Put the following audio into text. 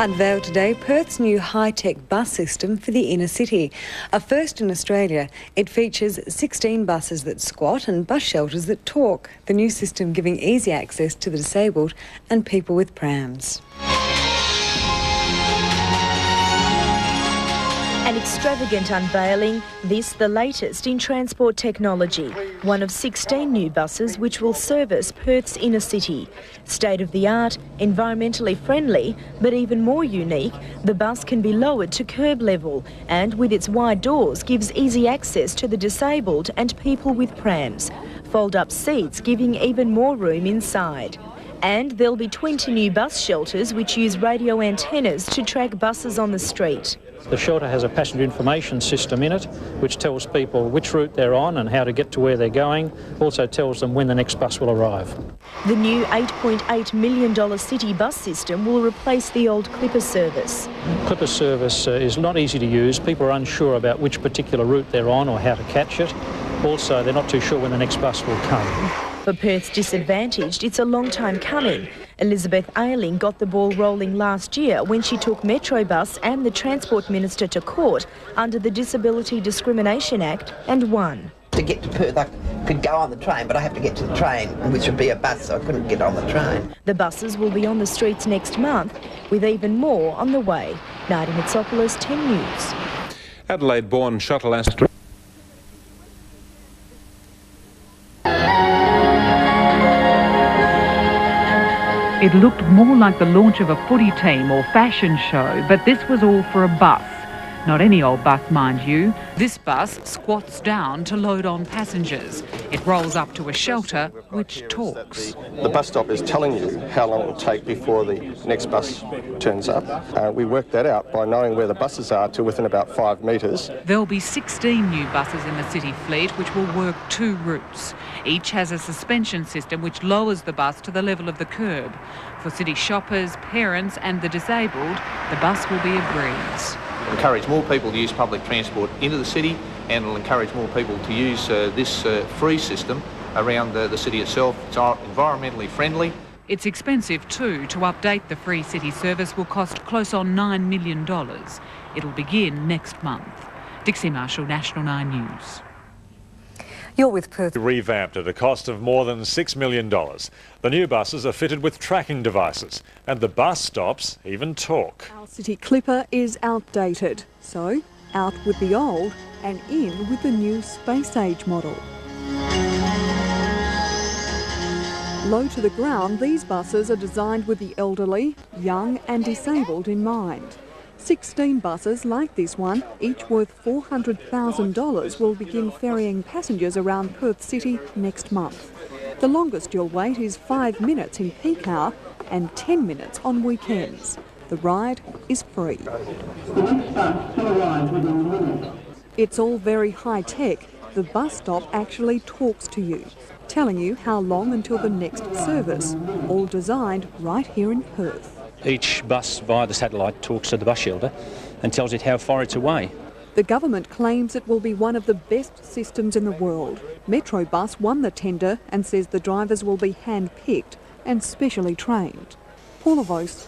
Unveiled today, Perth's new high-tech bus system for the inner city. A first in Australia, it features 16 buses that squat and bus shelters that talk. The new system giving easy access to the disabled and people with prams. An extravagant unveiling, this the latest in transport technology. One of 16 new buses which will service Perth's inner city. State-of-the-art, environmentally friendly, but even more unique, the bus can be lowered to curb level and with its wide doors gives easy access to the disabled and people with prams. Fold-up seats giving even more room inside. And there'll be 20 new bus shelters which use radio antennas to track buses on the street. The shelter has a passenger information system in it which tells people which route they're on and how to get to where they're going, also tells them when the next bus will arrive. The new $8.8 million city bus system will replace the old Clipper service. Clipper service is not easy to use. People are unsure about which particular route they're on or how to catch it. Also, they're not too sure when the next bus will come. For Perth's disadvantaged, it's a long time coming. Elizabeth Ayling got the ball rolling last year when she took Metrobus and the Transport Minister to court under the Disability Discrimination Act and won. To get to Perth, I could go on the train, but I have to get to the train, which would be a bus, so I couldn't get on the train. The buses will be on the streets next month, with even more on the way. Nadia Mitsopoulos, 10 News. Adelaide-born shuttle astronaut. It looked more like the launch of a footy team or fashion show, but this was all for a bus. Not any old bus, mind you. This bus squats down to load on passengers. It rolls up to a shelter which talks. The bus stop is telling you how long it will take before the next bus turns up. We worked that out by knowing where the buses are to within about 5 metres. There'll be 16 new buses in the city fleet which will work 2 routes. Each has a suspension system which lowers the bus to the level of the curb. For city shoppers, parents and the disabled, the bus will be a breeze. It'll encourage more people to use public transport into the city, and it'll encourage more people to use this free system around the city itself. It's environmentally friendly. It's expensive too. To update the free city service will cost close on $9 million. It'll begin next month. Dixie Marshall, National 9 News. You're with Perth. Revamped at a cost of more than $6 million. The new buses are fitted with tracking devices and the bus stops even talk. Our city Clipper is outdated, so out with the old and in with the new space age model. Low to the ground, these buses are designed with the elderly, young and disabled in mind. 16 buses like this one, each worth $400,000, will begin ferrying passengers around Perth City next month. The longest you'll wait is 5 minutes in peak hour and 10 minutes on weekends. The ride is free. It's all very high-tech. The bus stop actually talks to you, telling you how long until the next service, all designed right here in Perth. Each bus via the satellite talks to the bus shelter and tells it how far it's away. The government claims it will be one of the best systems in the world. Metrobus won the tender and says the drivers will be hand-picked and specially trained. Paula Vos.